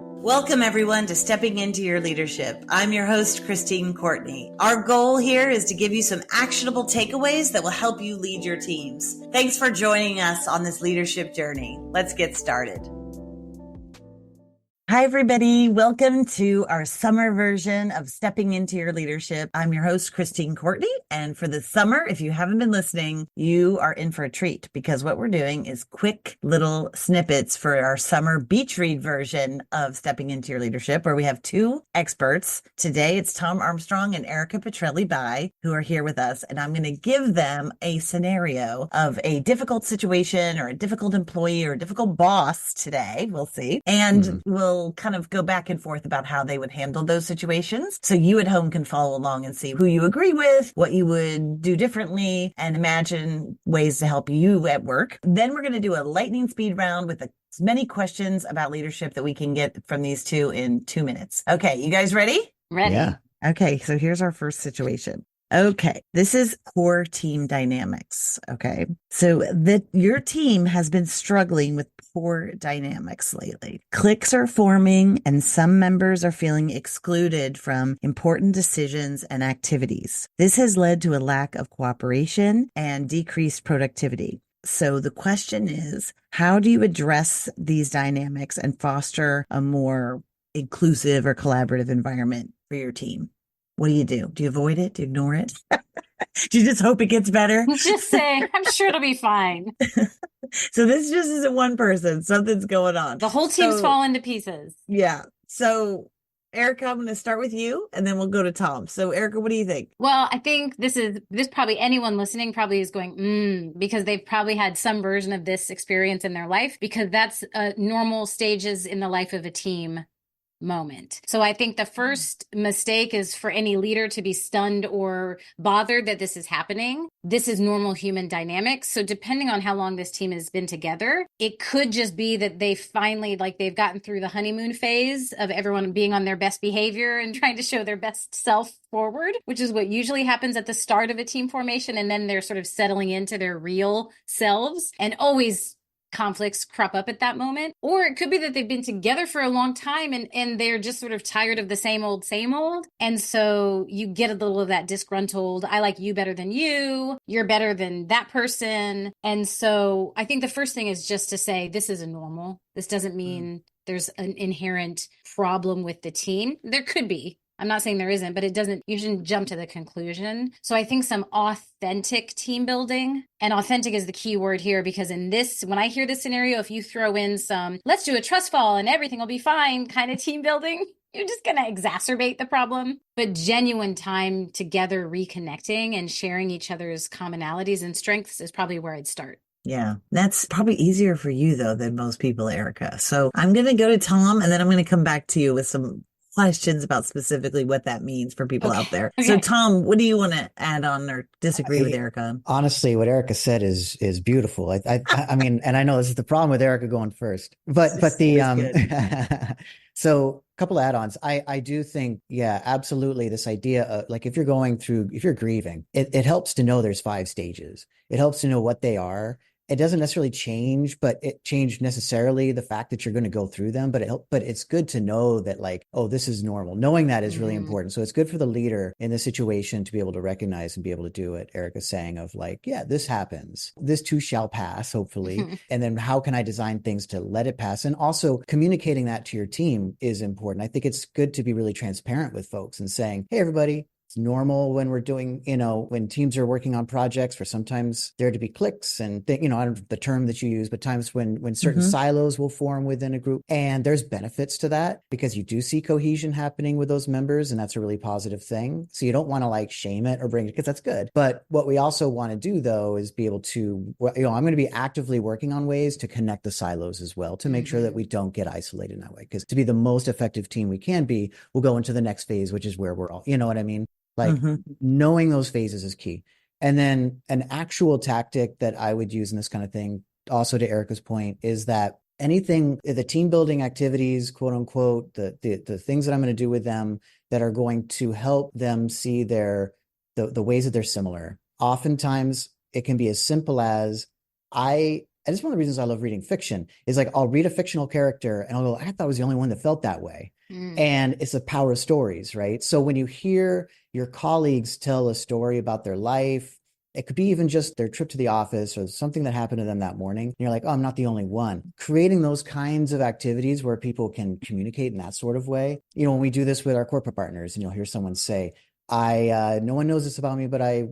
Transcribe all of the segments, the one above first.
Welcome, everyone, to Stepping Into Your Leadership. I'm your host, Christine Courtney. Our goal here is to give you some actionable takeaways that will help you lead your teams. Thanks for joining us on this leadership journey. Let's get started. Hi, everybody. Welcome to our summer version of Stepping Into Your Leadership. I'm your host, Christine Courtney. And for the summer, if you haven't been listening, you are in for a treat because what we're doing is quick little snippets for our summer beach read version of Stepping Into Your Leadership, where we have two experts. Today, it's Tom Armstrong and Erika Petrelli who are here with us. And I'm going to give them a scenario of a difficult situation or a difficult employee or a difficult boss today. We'll see. And we'll kind of go back and forth about how they would handle those situations. So you at home can follow along and see who you agree with, what you would do differently, and imagine ways to help you at work. Then we're going to do a lightning speed round with as many questions about leadership that we can get from these two in 2 minutes. Okay, you guys ready? Ready. Yeah. Okay, so here's our first situation. Okay, this is core team dynamics. Okay, so your team has been struggling with poor dynamics lately. Cliques are forming and some members are feeling excluded from important decisions and activities. This has led to a lack of cooperation and decreased productivity. So the question is, how do you address these dynamics and foster a more inclusive or collaborative environment for your team? What do you do? Do you avoid it? Do you ignore it? Do you just hope it gets better? Just saying, I'm sure it'll be fine. So this just isn't one person. Something's going on. The whole team's falling to pieces. Yeah. So Erika, I'm going to start with you and then we'll go to Tom. So Erika, what do you think? Well, I think this probably anyone listening probably is going, because they've probably had some version of this experience in their life, because that's normal stages in the life of a team moment. So I think the first mistake is for any leader to be stunned or bothered that this is happening. This is normal human dynamics. So depending on how long this team has been together, it could just be that they finally, they've gotten through the honeymoon phase of everyone being on their best behavior and trying to show their best self forward, which is what usually happens at the start of a team formation. And then they're sort of settling into their real selves, and always conflicts crop up at that moment. Or it could be that they've been together for a long time and they're just sort of tired of the same old. And so you get a little of that disgruntled, I like you better than you, you're better than that person. And so I think the first thing is just to say, this is a normal. This doesn't mean there's an inherent problem with the team. There could be. I'm not saying there isn't, but you shouldn't jump to the conclusion. So I think some authentic team building, and authentic is the key word here, because when I hear this scenario, if you throw in some, let's do a trust fall and everything will be fine kind of team building, you're just going to exacerbate the problem. But genuine time together, reconnecting and sharing each other's commonalities and strengths is probably where I'd start. Yeah, that's probably easier for you, though, than most people, Erika. So I'm going to go to Tom, and then I'm going to come back to you with some questions about specifically what that means for people out there. Okay. So Tom, what do you want to add on or disagree with Erika? Honestly, what Erika said is beautiful. I mean, and I know this is the problem with Erika going first, but so a couple of add-ons. I do think, yeah, absolutely. This idea of if you're grieving, it helps to know there's 5 stages. It helps to know what they are. It doesn't necessarily change, but it changed necessarily the fact that you're going to go through them. But it's good to know that this is normal. Knowing that is really important. So it's good for the leader in this situation to be able to recognize and be able to do what Erika's saying of yeah, this happens. This too shall pass, hopefully. And then how can I design things to let it pass? And also communicating that to your team is important. I think it's good to be really transparent with folks and saying, hey, everybody, it's normal when we're doing, when teams are working on projects for sometimes there to be cliques and, I don't know the term that you use, but times when certain silos will form within a group. And there's benefits to that because you do see cohesion happening with those members. And that's a really positive thing. So you don't want to shame it or bring it because that's good. But what we also want to do, though, is be able to, I'm going to be actively working on ways to connect the silos as well to make sure that we don't get isolated in that way. Because to be the most effective team we can be, we'll go into the next phase, which is where we're all, you know what I mean? Knowing those phases is key. And then an actual tactic that I would use in this kind of thing, also to Erika's point, is that anything, the team building activities, quote unquote, the things that I'm going to do with them that are going to help them see the ways that they're similar. Oftentimes it can be as simple as I And it's one of the reasons I love reading fiction is like, I'll read a fictional character and I'll go, I thought I was the only one that felt that way. And it's the power of stories, right? So when you hear your colleagues tell a story about their life, it could be even just their trip to the office or something that happened to them that morning. And you're like, oh, I'm not the only one. Creating those kinds of activities where people can communicate in that sort of way. You know, when we do this with our corporate partners and you'll hear someone say, no one knows this about me, but I,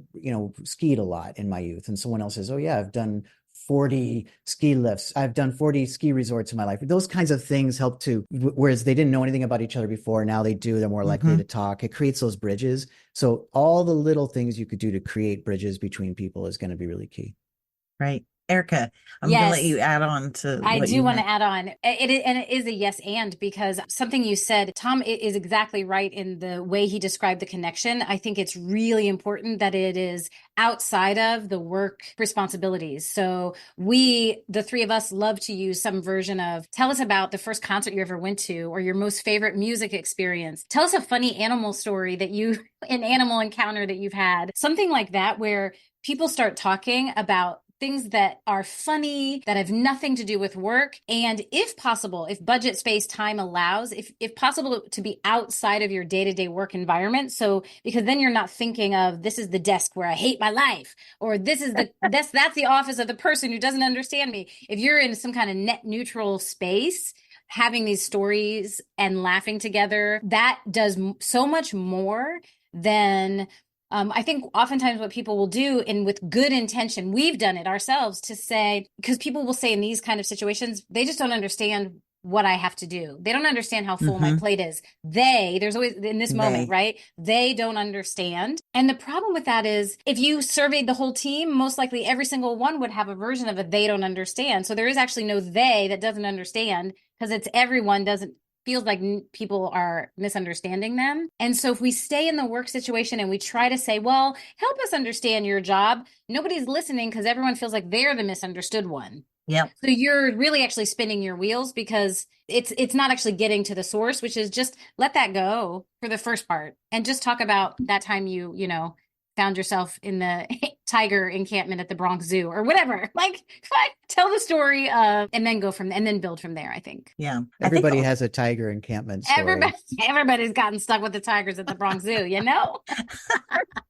skied a lot in my youth. And someone else says, oh yeah, I've done 40 ski lifts. I've done 40 ski resorts in my life. Those kinds of things help to, whereas they didn't know anything about each other before. Now they do, they're more likely to talk. It creates those bridges. So all the little things you could do to create bridges between people is going to be really key. Right. Erika, I'm going to let you add on to I what do you want to meant. add on. It is a yes and, because something you said, Tom is exactly right in the way he described the connection. I think it's really important that it is outside of the work responsibilities. So the three of us, love to use some version of, tell us about the first concert you ever went to or your most favorite music experience. Tell us a funny animal story an animal encounter that you've had, something like that, where people start talking about things that are funny, that have nothing to do with work. And if possible, if budget, space, time allows, if possible, to be outside of your day-to-day work environment. So, because then you're not thinking of, this is the desk where I hate my life, or this is that's the office of the person who doesn't understand me. If you're in some kind of net neutral space, having these stories and laughing together, that does so much more than I think oftentimes what people will do, and with good intention, we've done it ourselves, to say, because people will say in these kind of situations, they just don't understand what I have to do. They don't understand how full my plate is. There's always in this moment, right? They don't understand. And the problem with that is, if you surveyed the whole team, most likely every single one would have a version of a they don't understand. So there is actually no they that doesn't understand, because it's everyone feels like people are misunderstanding them. And so if we stay in the work situation and we try to say, well, help us understand your job, nobody's listening, because everyone feels like they're the misunderstood one. Yep. So you're really actually spinning your wheels, because it's not actually getting to the source, which is just let that go for the first part and just talk about that time you found yourself in the tiger encampment at the Bronx Zoo or whatever. Like, tell the story and then and then build from there, I think. Yeah. Everybody has a tiger encampment story. Everybody's gotten stuck with the tigers at the Bronx Zoo,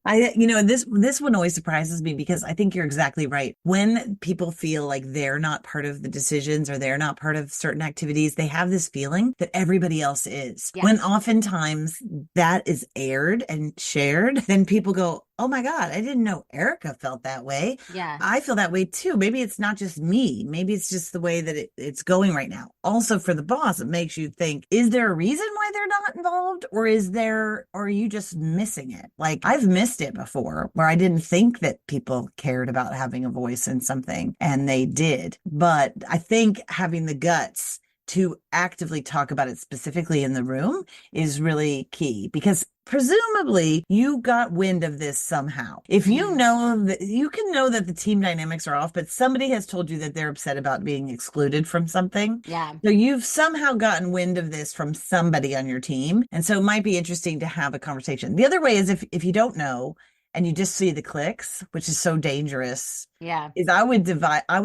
This one always surprises me, because I think you're exactly right. When people feel like they're not part of the decisions or they're not part of certain activities, they have this feeling that everybody else is. Yes. When oftentimes that is aired and shared, then people go, oh my God, I didn't know Erika felt that way. Yeah. I feel that way too. Maybe it's not just me. Maybe it's just the way that it's going right now. Also, for the boss, it makes you think, is there a reason why they're not involved? Or are you just missing it? Like, I've missed it before, where I didn't think that people cared about having a voice in something, and they did. But I think having the guts to actively talk about it specifically in the room is really key, because presumably you got wind of this somehow. If you know that, you can know that the team dynamics are off, but somebody has told you that they're upset about being excluded from something. Yeah. So you've somehow gotten wind of this from somebody on your team. And so it might be interesting to have a conversation. The other way is, if you don't know and you just see the cliques, which is so dangerous. Yeah. Is I would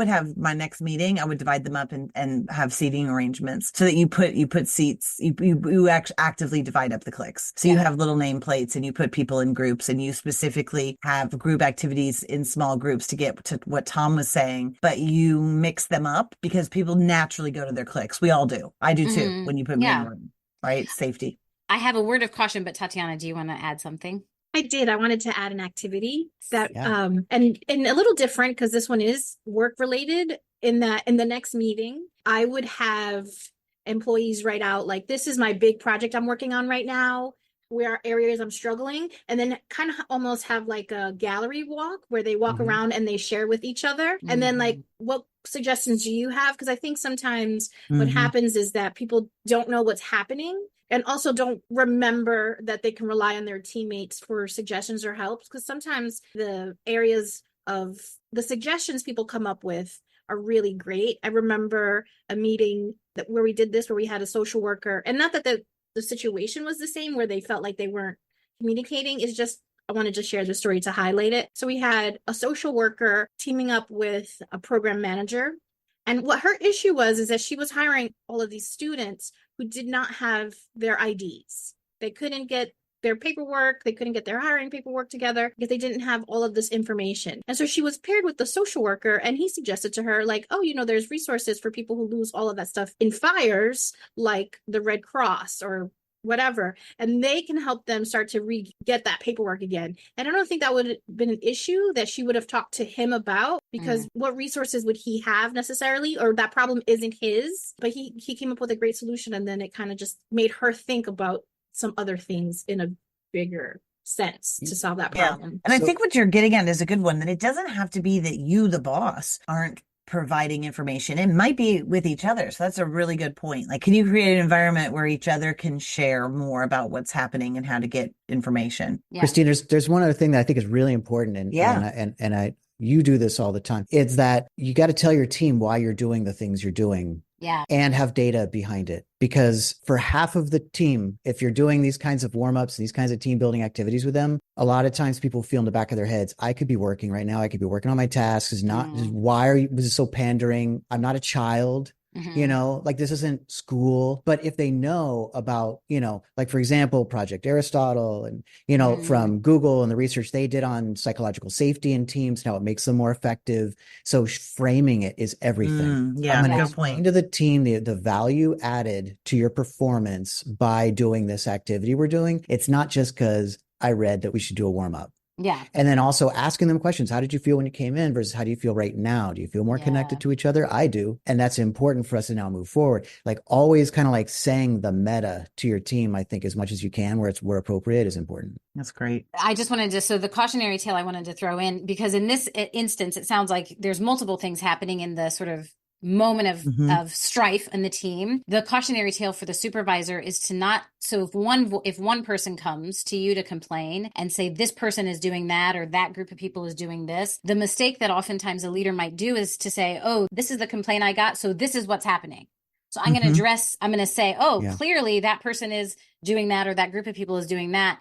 have my next meeting, I would divide them up and have seating arrangements, so that you put seats, you actively divide up the cliques. So you have little nameplates and you put people in groups, and you specifically have group activities in small groups to get to what Tom was saying, but you mix them up, because people naturally go to their cliques. We all do. I do too, when you put me in a room, right? Safety. I have a word of caution, but Tatiana, do you want to add something? I did. I wanted to add an activity that, and a little different, because this one is work related, in that in the next meeting, I would have employees write out, like, this is my big project I'm working on right now, where are areas I'm struggling, and then kind of almost have like a gallery walk where they walk around and they share with each other. And then, like, what suggestions do you have? Because I think sometimes what happens is that people don't know what's happening, and also don't remember that they can rely on their teammates for suggestions or help. Because sometimes the areas of the suggestions people come up with are really great. I remember a meeting where we did this, where we had a social worker, and not that the situation was the same, where they felt like they weren't communicating. It's just, I wanted to share the story to highlight it. So we had a social worker teaming up with a program manager, And what her issue was is that she was hiring all of these students who did not have their IDs. They couldn't get their paperwork, they couldn't get their hiring paperwork together because they didn't have all of this information. And so she was paired with the social worker, and he suggested to her, like, oh, there's resources for people who lose all of that stuff in fires, like the Red Cross or whatever, and they can help them start to get that paperwork again. And I don't think that would have been an issue that she would have talked to him about, because what resources would he have necessarily, or that problem isn't his. But he came up with a great solution, and then it kind of just made her think about some other things in a bigger sense to solve that problem. And I think what you're getting at is a good one, that it doesn't have to be that you, the boss, aren't providing information. It might be with each other. So that's a really good point. Like, can you create an environment where each other can share more about what's happening and how to get information? Yeah. Christine, there's one other thing that I think is really important, and you do this all the time. It's that you got to tell your team why you're doing the things you're doing. Yeah. And have data behind it. Because for half of the team, if you're doing these kinds of warm-ups, these kinds of team building activities with them, a lot of times people feel in the back of their heads, I could be working right now. I could be working on my tasks. Why was it so pandering? I'm not a child. Like, this isn't school. But if they know about, like, for example, Project Aristotle and, from Google and the research they did on psychological safety in teams, how it makes them more effective. So framing it is everything. Yeah, I'm going to good point. explain to the team the value added to your performance by doing this activity we're doing. It's not just because I read that we should do a warm up. Yeah. And then also asking them questions. How did you feel when you came in versus how do you feel right now? Do you feel more connected to each other? I do. And that's important for us to now move forward. Like, always kind of like saying the meta to your team, I think, as much as you can, where appropriate, is important. That's great. I just wanted to, so the cautionary tale I wanted to throw in, because in this instance, it sounds like there's multiple things happening in the sort of moment of strife in the team. The cautionary tale for the supervisor is to not, so if one person comes to you to complain and say this person is doing that, or that group of people is doing this, the mistake that oftentimes a leader might do is to say, oh, this is the complaint I got, so this is what's happening. So I'm going to say, clearly that person is doing that, or that group of people is doing that,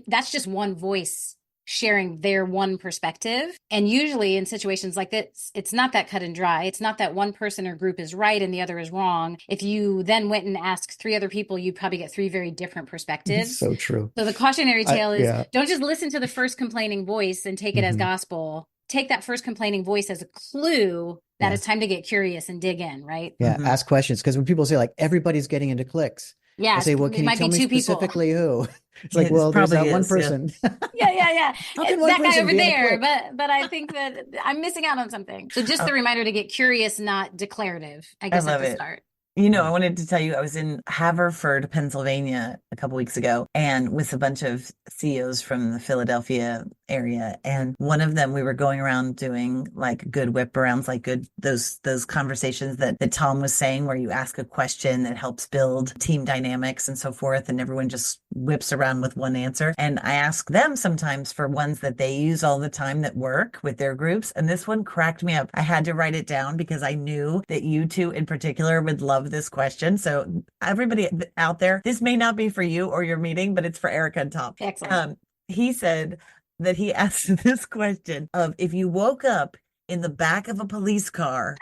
that's just one voice sharing their one perspective. And usually in situations like this, it's not that cut and dry. It's not that one person or group is right and the other is wrong. If you then went and asked 3 other people, you'd probably get 3 very different perspectives. So true. So the cautionary tale is don't just listen to the first complaining voice and take it as gospel. Take that first complaining voice as a clue that it's time to get curious and dig in, right? Yeah, ask questions. Because when people say, like, everybody's getting into cliques, yeah, I say, well, can you tell me specifically who? It's like, well, there's that one person. Yeah. It's that guy over there, but I think that I'm missing out on something. So just the reminder to get curious, not declarative, I guess, at the start. I wanted to tell you, I was in Haverford, Pennsylvania a couple weeks ago, and with a bunch of CEOs from the Philadelphia area. And one of them, we were going around doing like good whip arounds, like those conversations that Tom was saying, where you ask a question that helps build team dynamics and so forth. And everyone just whips around with one answer. And I ask them sometimes for ones that they use all the time that work with their groups. And this one cracked me up. I had to write it down because I knew that you two in particular would love this question. So everybody out there, this may not be for you or your meeting, but it's for Erika and Tom. Excellent. He said that he asked this question of, if you woke up in the back of a police car,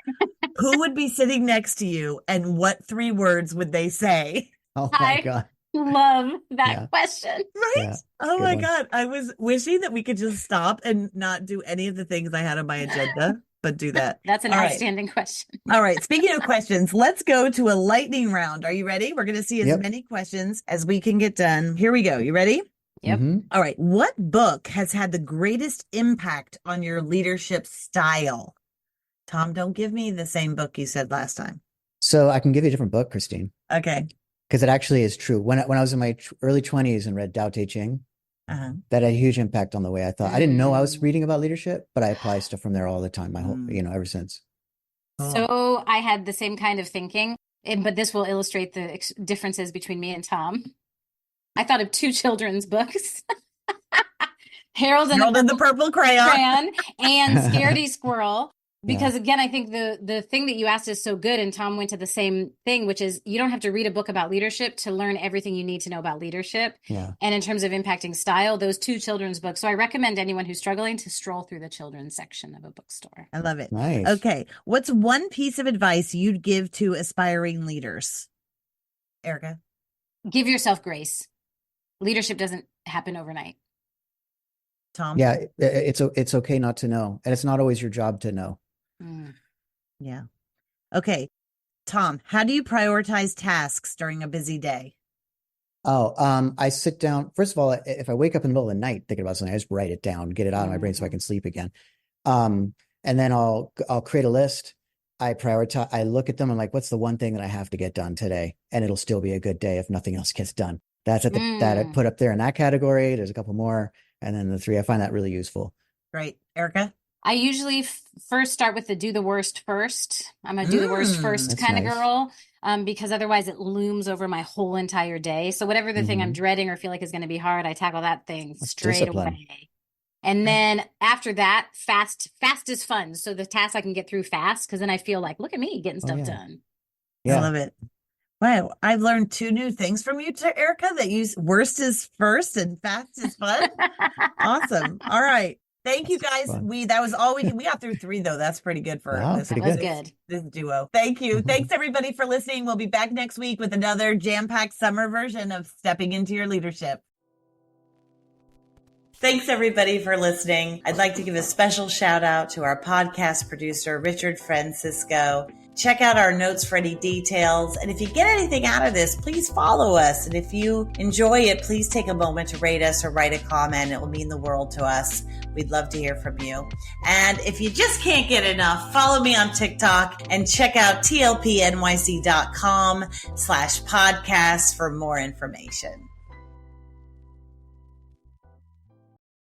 who would be sitting next to you and what 3 words would they say? Oh my God. Love that question. Right? Yeah, oh my God. I was wishing that we could just stop and not do any of the things I had on my agenda, but do that. That's an outstanding question. All right. Speaking of questions, let's go to a lightning round. Are you ready? We're going to see as many questions as we can get done. Here we go. You ready? Yep. All right. What book has had the greatest impact on your leadership style? Tom, don't give me the same book you said last time. So I can give you a different book, Christine. Okay. Because it actually is true. When I was in my early 20s and read Tao Te Ching, that had a huge impact on the way I thought. I didn't know I was reading about leadership, but I apply stuff from there all the time, my whole, ever since. So I had the same kind of thinking, but this will illustrate the differences between me and Tom. I thought of 2 children's books. Harold and the Purple Crayon and Scaredy Squirrel. Because again, I think the thing that you asked is so good, and Tom went to the same thing, which is you don't have to read a book about leadership to learn everything you need to know about leadership. Yeah. And in terms of impacting style, those 2 children's books. So I recommend anyone who's struggling to stroll through the children's section of a bookstore. I love it. Nice. Okay. What's one piece of advice you'd give to aspiring leaders? Erika? Give yourself grace. Leadership doesn't happen overnight. Tom? Yeah, it's okay not to know, and it's not always your job to know. Yeah. Okay. Tom, how do you prioritize tasks during a busy day? I sit down. First of all, if I wake up in the middle of the night thinking about something, I just write it down, get it out of my brain so I can sleep again. And then I'll create a list. I prioritize, I look at them. I'm like, what's the one thing that I have to get done today? And it'll still be a good day if nothing else gets done. That's that I put up there in that category. There's a couple more. And then the 3, I find that really useful. Great. Erika? I usually first start with the do the worst first. I'm a do the worst first kind of girl, because otherwise it looms over my whole entire day. So whatever the thing I'm dreading or feel like is going to be hard, I tackle that thing straight away. And then after that, fast is fun. So the task I can get through fast, because then I feel like, look at me getting stuff done. Yeah. I love it. Wow. I've learned 2 new things from you, Erika, that use worst is first and fast is fun. Awesome. All right. Thank you guys. That was all we got through 3 though. That's pretty good for this duo. Thank you. Thanks everybody for listening. We'll be back next week with another jam-packed summer version of Stepping Into Your Leadership. Thanks everybody for listening. I'd like to give a special shout out to our podcast producer, Richard Francisco. Check out our notes for any details. And if you get anything out of this, please follow us. And if you enjoy it, please take a moment to rate us or write a comment. It will mean the world to us. We'd love to hear from you. And if you just can't get enough, follow me on TikTok and check out tlpnyc.com/podcast for more information.